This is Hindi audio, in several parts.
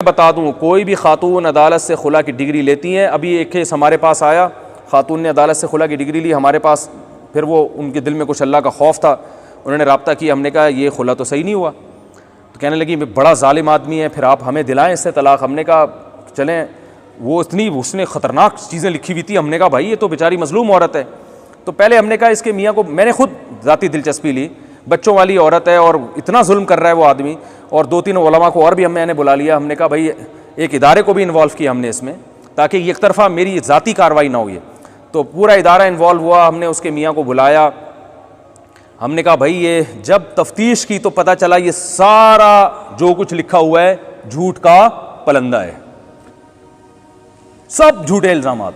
बता दूं, कोई भी खातून अदालत से खुला की डिग्री लेती हैं। अभी एक केस हमारे पास आया, खातून ने अदालत से खुला की डिग्री ली हमारे पास, फिर वो उनके दिल में कुछ अल्लाह का खौफ था, उन्होंने रब्ता किया, हमने कहा ये खुला तो सही नहीं हुआ। तो कहने लगी बड़ा जालिम आदमी है, फिर आप हमें दिलाएं इससे तलाक। हमने कहा चलें, वो इतनी उसने ख़तरनाक चीज़ें लिखी हुई थी, हमने कहा भाई ये तो बेचारी मजलूम औरत है। तो पहले हमने कहा इसके मियाँ को, मैंने खुद ज़ाती दिलचस्पी ली, बच्चों वाली औरत है और इतना जुल्म कर रहा है वो आदमी, और 2-3 उलमा को और भी मैंने बुला लिया। हमने कहा भाई एक इदारे को भी इन्वॉल्व किया हमने इसमें, ताकि एक तरफा मेरी ज़ाती कार्रवाई ना हो। ये तो पूरा इदारा इन्वॉल्व हुआ, हमने उसके मियाँ को बुलाया, हमने कहा भाई ये जब तफ्तीश की तो पता चला ये सारा जो कुछ लिखा हुआ है झूठ का पलंदा है, सब झूठे इल्जामात।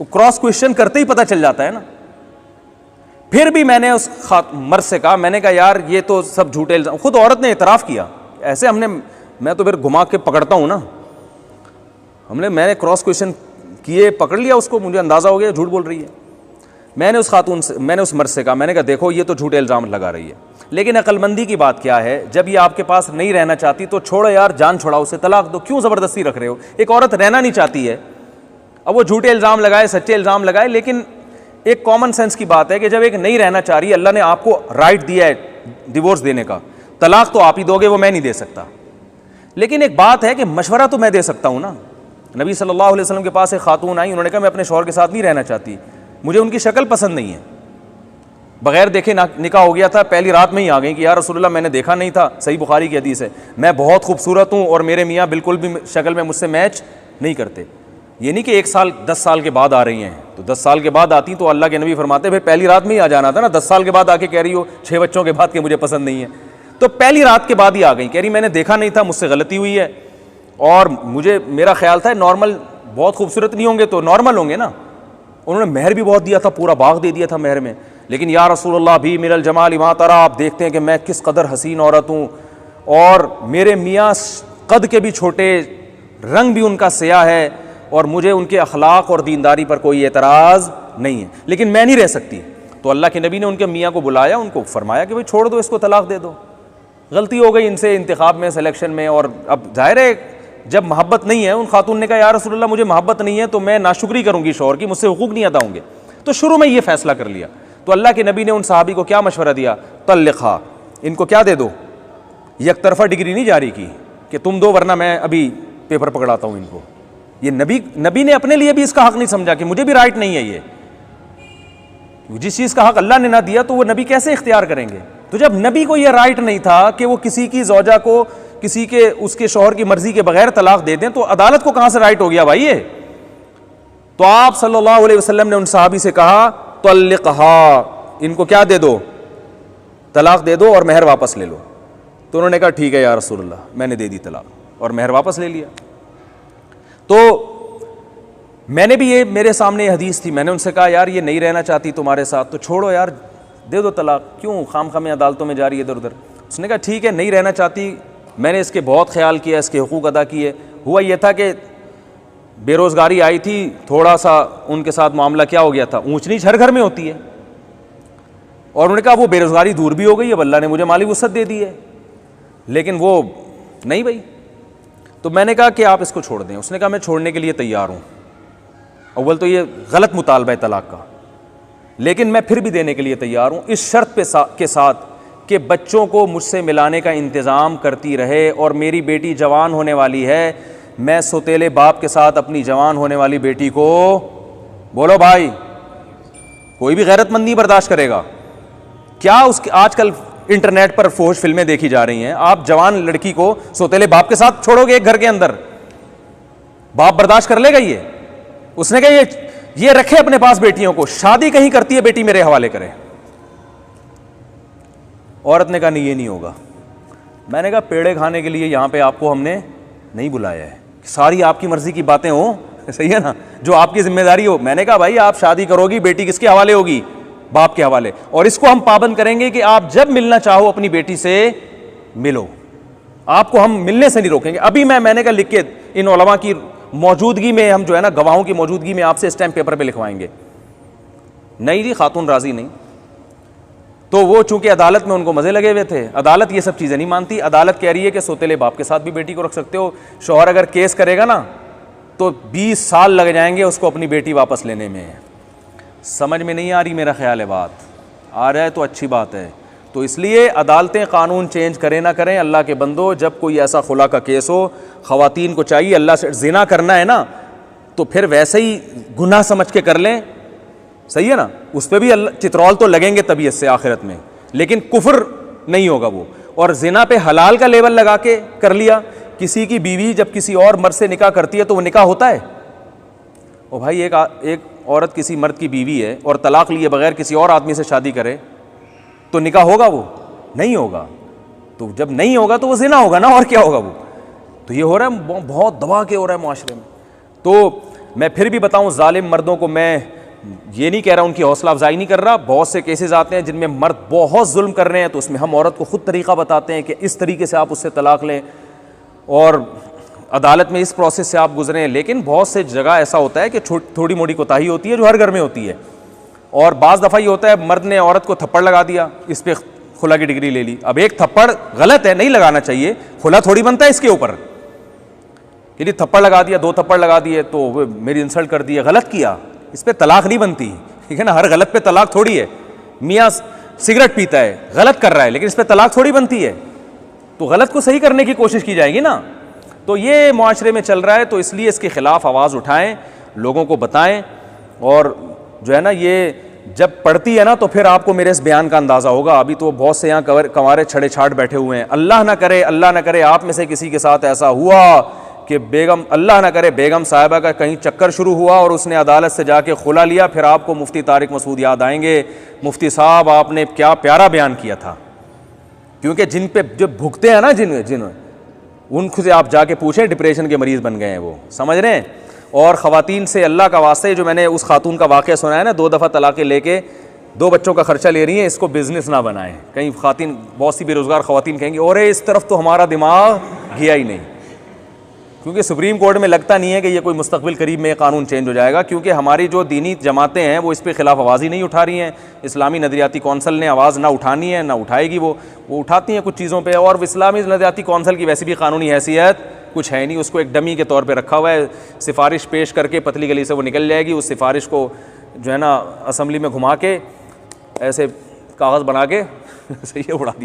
वो क्रॉस क्वेश्चन करते ही पता चल जाता है ना। फिर भी मैंने उस मर्द से कहा, मैंने कहा यार ये तो सब झूठे इल्जाम, खुद औरत ने इतराफ़ किया ऐसे। मैं तो फिर घुमा के पकड़ता हूँ ना, मैंने क्रॉस क्वेश्चन किए, पकड़ लिया उसको, मुझे अंदाज़ा हो गया झूठ बोल रही है। मैंने उस मर्द से कहा, मैंने कहा देखो ये तो झूठे इल्ज़ाम लगा रही है, लेकिन अक्लमंदी की बात क्या है, जब ये आपके पास नहीं रहना चाहती तो छोड़ो यार, जान छोड़ाओ, उसे तलाक दो, क्यों ज़बरदस्ती रख रहे हो। एक औरत रहना नहीं चाहती है, अब वो झूठे इल्ज़ाम लगाए, सच्चे इल्ज़ाम लगाए, लेकिन एक कॉमन सेंस की बात है कि जब एक नहीं रहना चाह रही है, अल्लाह ने आपको राइट दिया है डिवोर्स देने का, तलाक तो आप ही दोगे, वो मैं नहीं दे सकता। लेकिन एक बात है कि मशवरा तो मैं दे सकता हूँ ना। नबी सल्लल्लाहु अलैहि वसल्लम के पास एक खातून आई, उन्होंने कहा मैं अपने शौहर के साथ नहीं रहना चाहती, मुझे उनकी शक्ल पसंद नहीं है, बगैर देखे निकाह हो गया था, पहली रात में ही आ गई कि यार रसूलुल्लाह मैंने देखा नहीं था, सही बुखारी की हदीस है, मैं बहुत खूबसूरत हूँ और मेरे मियाँ बिल्कुल भी शक्ल में मुझसे मैच नहीं करते। ये नहीं कि 1 साल 10 साल के बाद आ रही हैं, तो 10 साल के बाद आती तो अल्लाह के नबी फरमाते फिर पहली रात में ही आ जाना था ना। 10 साल के बाद आके कह रही हो 6 बच्चों के बाद के मुझे पसंद नहीं है, तो पहली रात के बाद ही आ गई, कह रही मैंने देखा नहीं था, मुझसे गलती हुई है, और मेरा ख्याल था नॉर्मल, बहुत खूबसूरत नहीं होंगे तो नॉर्मल होंगे ना। उन्होंने महर भी बहुत दिया था, पूरा बाग दे दिया था महर में, लेकिन या रसूलल्लाह भी मिनल जमाल मा तरा, आप देखते हैं कि मैं किस कदर हसीन औरत हूँ, और मेरे मियाँ कद के भी छोटे, रंग भी उनका स्याह है, और मुझे उनके अखलाक और दीनदारी पर कोई एतराज़ नहीं है, लेकिन मैं नहीं रह सकती। तो अल्लाह के नबी ने उनके मियाँ को बुलाया, उनको फरमाया कि भाई छोड़ दो इसको, तलाक दे दो, गलती हो गई इनसे इंतखाब में, सिलेक्शन में, और अब जाहिर है जब मोहब्बत नहीं है, उन खातून ने कहा या रसूलल्लाह मुझे मोहब्बत नहीं है तो मैं नाशुक्री करूँगी शौहर की, मुझसे हुकूक नहीं अदा होंगे, तो शुरू में ये फैसला कर लिया। तो अल्लाह के नबी ने उन सहाबी को क्या मशवरा दिया, तल्लिक़हा, इनको क्या दे दो, एक तरफा डिग्री नहीं जारी की कि तुम दो वरना मैं अभी पेपर पकड़ाता हूँ इनको। ये नबी ने अपने लिए भी इसका हक नहीं समझा कि मुझे भी राइट नहीं है, ये जिस चीज़ का हक अल्लाह ने ना दिया तो वो नबी कैसे इख्तियार करेंगे। तो जब नबी को यह राइट नहीं था कि वो किसी की ज़ौजा को किसी के उसके शौहर की मर्जी के बगैर तलाक दे दें, तो अदालत को कहां से राइट हो गया भाई ये। तो आप सल्लल्लाहु अलैहि वसल्लम ने उन सहाबी से कहा तल्लिक़हा, इनको क्या दे दो, तलाक दे दो और महर वापस ले लो। तो उन्होंने कहा ठीक है या रसूलल्लाह, मैंने दे दी तलाक और महर वापस ले लिया। तो मैंने भी ये, मेरे सामने हदीस थी, मैंने उनसे कहा यार ये नहीं रहना चाहती तुम्हारे साथ तो छोड़ो यार, दे दो तलाक, क्यों खामखा में अदालतों में जा रही है इधर उधर। उसने कहा ठीक है नहीं रहना चाहती, मैंने इसके बहुत ख्याल किया, इसके हुकूक अदा किए। हुआ यह था कि बेरोज़गारी आई थी, थोड़ा सा उनके साथ मामला क्या हो गया था, ऊंच नीच हर घर में होती है, और उन्होंने कहा वो बेरोज़गारी दूर भी हो गई, अब अल्लाह ने मुझे माली वुसअत दे दी है, लेकिन वो नहीं भाई। तो मैंने कहा कि आप इसको छोड़ दें। उसने कहा मैं छोड़ने के लिए तैयार हूँ, अव्वल तो ये गलत मुतालबा है तलाक का, लेकिन मैं फिर भी देने के लिए तैयार हूँ इस शर्त के साथ कि बच्चों को मुझसे मिलाने का इंतज़ाम करती रहे, और मेरी बेटी जवान होने वाली है, मैं सौतेले बाप के साथ अपनी जवान होने वाली बेटी को, बोलो भाई कोई भी गैरतमंद नहीं बर्दाश्त करेगा क्या। उसके आजकल इंटरनेट पर फोश फिल्में देखी जा रही हैं, आप जवान लड़की को सौतेले बाप के साथ छोड़ोगे एक घर के अंदर, बाप बर्दाश्त कर लेगा ये। उसने कहा ये रखे अपने पास बेटियों को, शादी कहीं करती है बेटी मेरे हवाले करे। औरत ने कहा नहीं ये नहीं होगा। मैंने कहा पेड़े खाने के लिए यहाँ पे आपको हमने नहीं बुलाया है, सारी आपकी मर्जी की बातें हो, सही है ना, जो आपकी जिम्मेदारी हो। मैंने कहा भाई आप शादी करोगी, बेटी किसके हवाले होगी, बाप के हवाले, और इसको हम पाबंद करेंगे कि आप जब मिलना चाहो अपनी बेटी से मिलो, आपको हम मिलने से नहीं रोकेंगे। अभी मैंने कहा लिख के इन उलमा की मौजूदगी में, हम जो है ना गवाहों की मौजूदगी में आपसे स्टैम्प पेपर पे लिखवाएंगे। नहीं जी खातून राजी नहीं। तो वो चूंकि अदालत में उनको मज़े लगे हुए थे, अदालत ये सब चीज़ें नहीं मानती। अदालत कह रही है कि सोतेले बाप के साथ भी बेटी को रख सकते हो। शौहर अगर केस करेगा ना तो 20 साल लग जाएंगे उसको अपनी बेटी वापस लेने में। समझ में नहीं आ रही मेरा ख्याल है बात? आ रहा है तो अच्छी बात है। तो इसलिए अदालतें कानून चेंज करें ना करें, अल्लाह के बंदो, जब कोई ऐसा खुला का केस हो, ख़वातीन को चाहिए अल्लाह से ज़िना करना है ना तो फिर वैसे ही गुनाह समझ के कर लें, सही है ना। उस पर भी अल्लाह चित्रौल तो लगेंगे तबीयत से आखिरत में, लेकिन कुफ्र नहीं होगा वो। और ज़िना पे हलाल का लेबल लगा के कर लिया। किसी की बीवी जब किसी और मर्द से निकाह करती है तो वो निकाह होता है? ओ भाई, एक औरत किसी मर्द की बीवी है और तलाक लिए बगैर किसी और आदमी से शादी करे तो निकाह होगा? वो नहीं होगा। तो जब नहीं होगा तो वो ज़िना होगा ना, और क्या होगा वो। तो ये हो रहा है, बहुत दबा के हो रहा है माशरे में। तो मैं फिर भी बताऊं, जालिम मर्दों को मैं ये नहीं कह रहा, उनकी हौसला अफजाई नहीं कर रहा। बहुत से केसेस आते हैं जिनमें मर्द बहुत जुल्म कर रहे हैं, तो उसमें हम औरत को खुद तरीका बताते हैं कि इस तरीके से आप उससे तलाक लें और अदालत में इस प्रोसेस से आप गुजरें। लेकिन बहुत से जगह ऐसा होता है कि थोड़ी मोटी कोताही होती है जो हर घर में होती है। और बाज़ दफ़ा ये होता है मर्द ने औरत को थप्पड़ लगा दिया, इस पर खुला की डिग्री ले ली। अब एक थप्पड़ गलत है, नहीं लगाना चाहिए, खुला थोड़ी बनता है इसके ऊपर। यदि थप्पड़ लगा दिया, 2 थप्पड़ लगा दिए तो मेरी इंसल्ट कर दी है, गलत किया, इस पर तलाक नहीं बनती, ठीक है ना। हर गलत पे तलाक थोड़ी है। मियाँ सिगरेट पीता है, गलत कर रहा है, लेकिन इस पर तलाक थोड़ी बनती है। तो गलत को सही करने की कोशिश की जाएगी ना। तो ये मुआशरे में चल रहा है, तो इसलिए इसके ख़िलाफ़ आवाज़ उठाएं, लोगों को बताएं। और जो है ना, ये जब पढ़ती है ना तो फिर आपको मेरे इस बयान का अंदाज़ा होगा। अभी तो बहुत से यहाँ कंवारे छड़े छाट बैठे हुए हैं। अल्लाह ना करे आप में से किसी के साथ ऐसा हुआ कि बेगम, अल्लाह ना करे, बेगम साहिबा का कहीं चक्कर शुरू हुआ और उसने अदालत से जाके खुला लिया, फिर आपको मुफ्ती तारिक मसूद याद आएंगे। मुफ्ती साहब, आपने क्या प्यारा बयान किया था। क्योंकि जिन पे जो भुगते हैं ना, जिन उनसे आप जाके पूछें, डिप्रेशन के मरीज़ बन गए हैं वो, समझ रहे हैं। और ख़वातीन से अल्लाह का वास्ते, जो मैंने उस खातून का वाक़या सुना है ना, 2 दफ़ा तलाक़ें लेके 2 बच्चों का खर्चा ले रही हैं, इसको बिज़नेस ना बनाएं। कहीं ख़वातीन, बहुत सी बेरोज़गार ख़वातीन कहेंगी, और इस तरफ तो हमारा दिमाग गया ही नहीं। क्योंकि सुप्रीम कोर्ट में लगता नहीं है कि ये कोई मुस्तक़बिल करीब में कानून चेंज हो जाएगा, क्योंकि हमारी जो दीनी जमातें हैं वो इस पे ख़िलाफ़ आवाज़ ही नहीं उठा रही हैं। इस्लामी नदरियाती कौंसल ने आवाज़ ना उठानी है, ना उठाएगी। वो उठाती हैं कुछ चीज़ों पे। और इस्लामी नदरियाती कौंसल की वैसे भी कानूनी हैसियत कुछ है नहीं, उसको एक डमी के तौर पर रखा हुआ है। सिफारिश पेश करके पतली गली से वो निकल जाएगी। उस सिफारिश को जो है ना असम्बली में घुमा के ऐसे कागज़ बना के सही है उड़ा दिया।